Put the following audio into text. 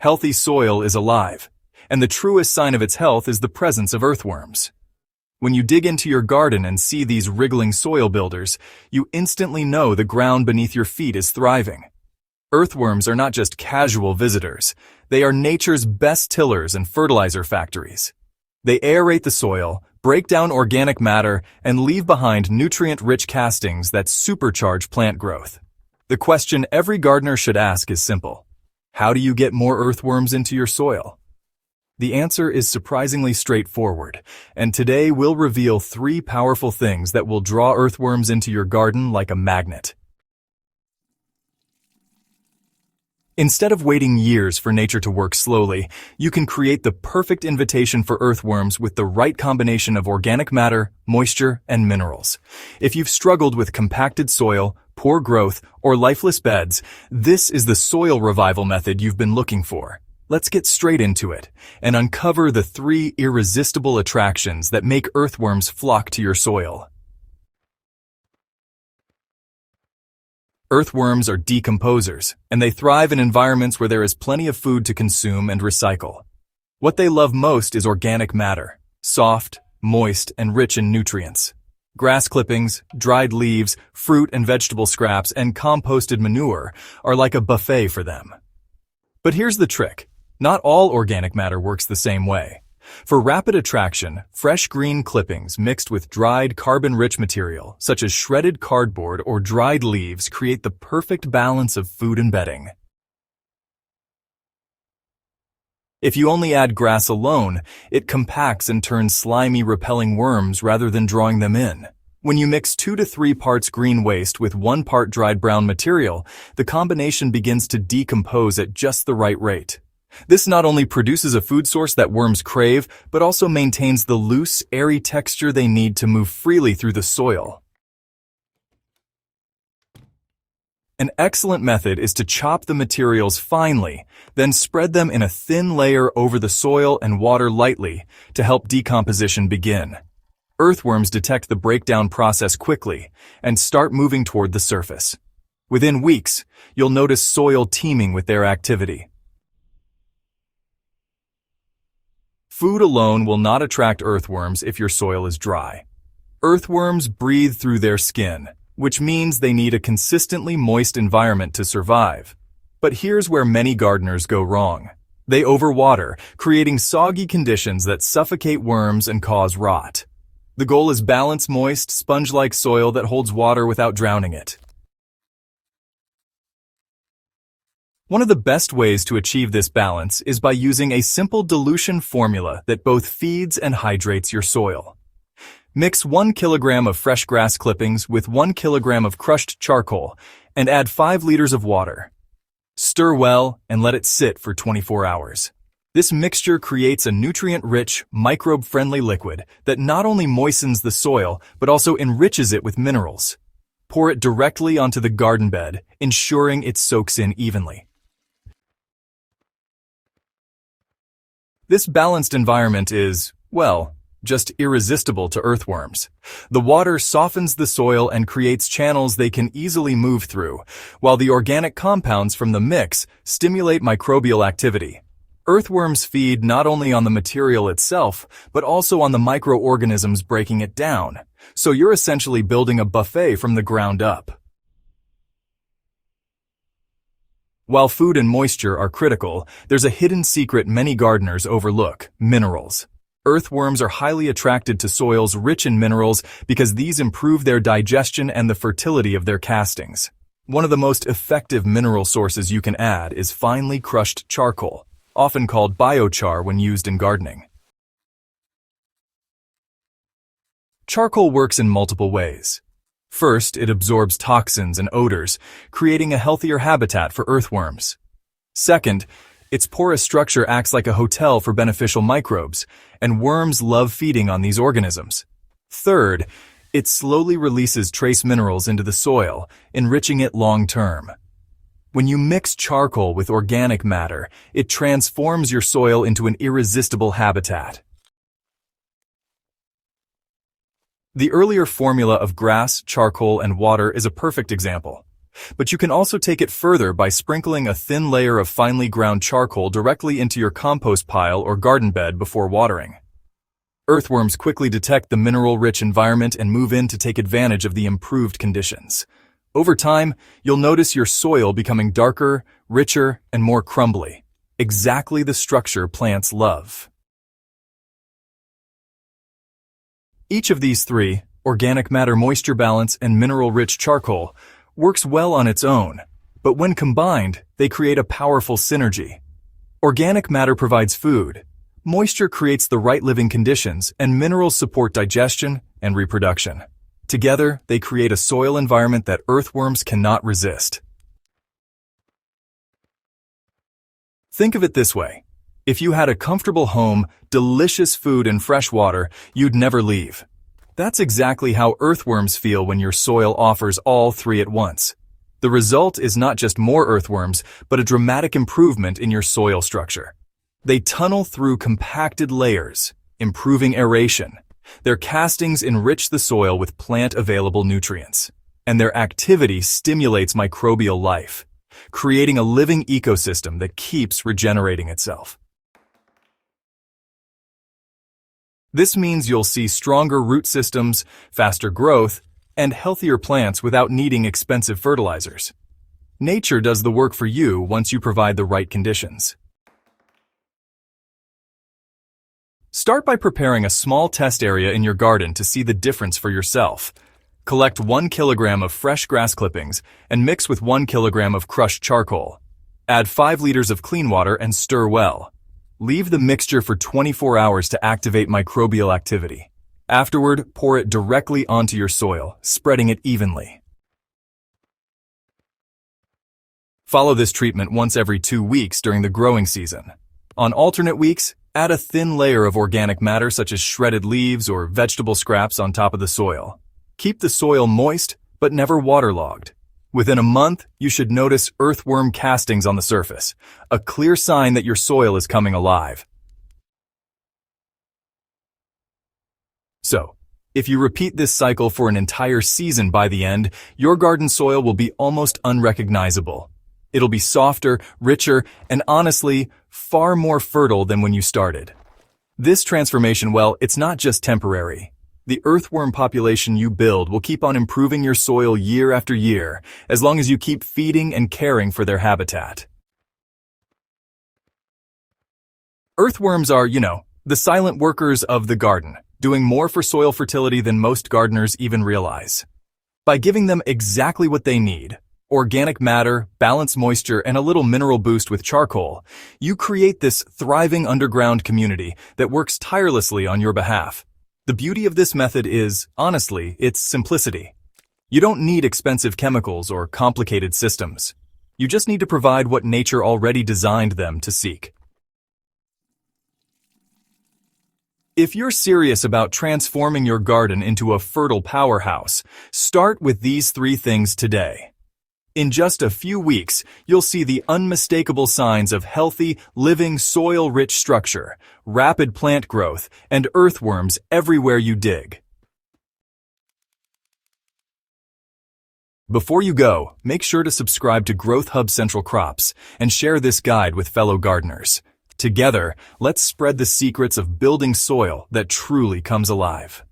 Healthy soil is alive, and the truest sign of its health is the presence of earthworms. When you dig into your garden and see these wriggling soil builders, you instantly know the ground beneath your feet is thriving. Earthworms are not just casual visitors, they are nature's best tillers and fertilizer factories. They aerate the soil, break down organic matter, and leave behind nutrient-rich castings that supercharge plant growth. The question every gardener should ask is simple. How do you get more earthworms into your soil? The answer is surprisingly straightforward, and today we'll reveal 3 powerful things that will draw earthworms into your garden like a magnet. Instead of waiting years for nature to work slowly, you can create the perfect invitation for earthworms with the right combination of organic matter, moisture, and minerals. If you've struggled with compacted soil, poor growth, or lifeless beds, this is the soil revival method you've been looking for. Let's get straight into it and uncover the 3 irresistible attractions that make earthworms flock to your soil. Earthworms are decomposers, and they thrive in environments where there is plenty of food to consume and recycle. What they love most is organic matter, soft, moist, and rich in nutrients. Grass clippings, dried leaves, fruit and vegetable scraps, and composted manure are like a buffet for them. But here's the trick. Not all organic matter works the same way. For rapid attraction, fresh green clippings mixed with dried carbon-rich material, such as shredded cardboard or dried leaves, create the perfect balance of food and bedding. If you only add grass alone, it compacts and turns slimy, repelling worms rather than drawing them in. When you mix 2 to 3 parts green waste with 1 part dried brown material, the combination begins to decompose at just the right rate. This not only produces a food source that worms crave, but also maintains the loose, airy texture they need to move freely through the soil. An excellent method is to chop the materials finely, then spread them in a thin layer over the soil and water lightly to help decomposition begin. Earthworms detect the breakdown process quickly and start moving toward the surface. Within weeks, you'll notice soil teeming with their activity. Food alone will not attract earthworms if your soil is dry. Earthworms breathe through their skin, which means they need a consistently moist environment to survive. But here's where many gardeners go wrong. They overwater, creating soggy conditions that suffocate worms and cause rot. The goal is balanced, moist, sponge-like soil that holds water without drowning it. One of the best ways to achieve this balance is by using a simple dilution formula that both feeds and hydrates your soil. Mix 1 kilogram of fresh grass clippings with 1 kilogram of crushed charcoal and add 5 liters of water. Stir well and let it sit for 24 hours. This mixture creates a nutrient-rich, microbe-friendly liquid that not only moistens the soil but also enriches it with minerals. Pour it directly onto the garden bed, ensuring it soaks in evenly. This balanced environment is, well, just irresistible to earthworms. The water softens the soil and creates channels they can easily move through, while the organic compounds from the mix stimulate microbial activity. Earthworms feed not only on the material itself, but also on the microorganisms breaking it down, so you're essentially building a buffet from the ground up. While food and moisture are critical, there's a hidden secret many gardeners overlook: minerals. Earthworms are highly attracted to soils rich in minerals because these improve their digestion and the fertility of their castings. One of the most effective mineral sources you can add is finely crushed charcoal, often called biochar when used in gardening. Charcoal works in multiple ways. First, it absorbs toxins and odors, creating a healthier habitat for earthworms. Second, its porous structure acts like a hotel for beneficial microbes, and worms love feeding on these organisms. Third, it slowly releases trace minerals into the soil, enriching it long-term. When you mix charcoal with organic matter, it transforms your soil into an irresistible habitat. The earlier formula of grass, charcoal, and water is a perfect example. But you can also take it further by sprinkling a thin layer of finely ground charcoal directly into your compost pile or garden bed before watering. Earthworms quickly detect the mineral-rich environment and move in to take advantage of the improved conditions. Over time, you'll notice your soil becoming darker, richer, and more crumbly. Exactly the structure plants love. Each of these three, organic matter, moisture balance, and mineral-rich charcoal, works well on its own, but when combined, they create a powerful synergy. Organic matter provides food, moisture creates the right living conditions, and minerals support digestion and reproduction. Together, they create a soil environment that earthworms cannot resist. Think of it this way. If you had a comfortable home, delicious food, and fresh water, you'd never leave. That's exactly how earthworms feel when your soil offers all three at once. The result is not just more earthworms, but a dramatic improvement in your soil structure. They tunnel through compacted layers, improving aeration. Their castings enrich the soil with plant-available nutrients, and their activity stimulates microbial life, creating a living ecosystem that keeps regenerating itself. This means you'll see stronger root systems, faster growth, and healthier plants without needing expensive fertilizers. Nature does the work for you once you provide the right conditions. Start by preparing a small test area in your garden to see the difference for yourself. Collect 1 kilogram of fresh grass clippings and mix with 1 kilogram of crushed charcoal. Add 5 liters of clean water and stir well. Leave the mixture for 24 hours to activate microbial activity. Afterward, pour it directly onto your soil, spreading it evenly. Follow this treatment once every 2 weeks during the growing season. On alternate weeks, add a thin layer of organic matter such as shredded leaves or vegetable scraps on top of the soil. Keep the soil moist, but never waterlogged. Within a month, you should notice earthworm castings on the surface, a clear sign that your soil is coming alive. So, if you repeat this cycle for an entire season, by the end, your garden soil will be almost unrecognizable. It'll be softer, richer, and honestly, far more fertile than when you started. This transformation, well, it's not just temporary. The earthworm population you build will keep on improving your soil year after year, as long as you keep feeding and caring for their habitat. Earthworms are, the silent workers of the garden, doing more for soil fertility than most gardeners even realize. By giving them exactly what they need, organic matter, balanced moisture, and a little mineral boost with charcoal, you create this thriving underground community that works tirelessly on your behalf. The beauty of this method is, honestly, its simplicity. You don't need expensive chemicals or complicated systems. You just need to provide what nature already designed them to seek. If you're serious about transforming your garden into a fertile powerhouse, start with these 3 things today. In just a few weeks, you'll see the unmistakable signs of healthy, living, soil-rich structure, rapid plant growth, and earthworms everywhere you dig. Before you go, make sure to subscribe to Growth Hub Central Crops and share this guide with fellow gardeners. Together, let's spread the secrets of building soil that truly comes alive.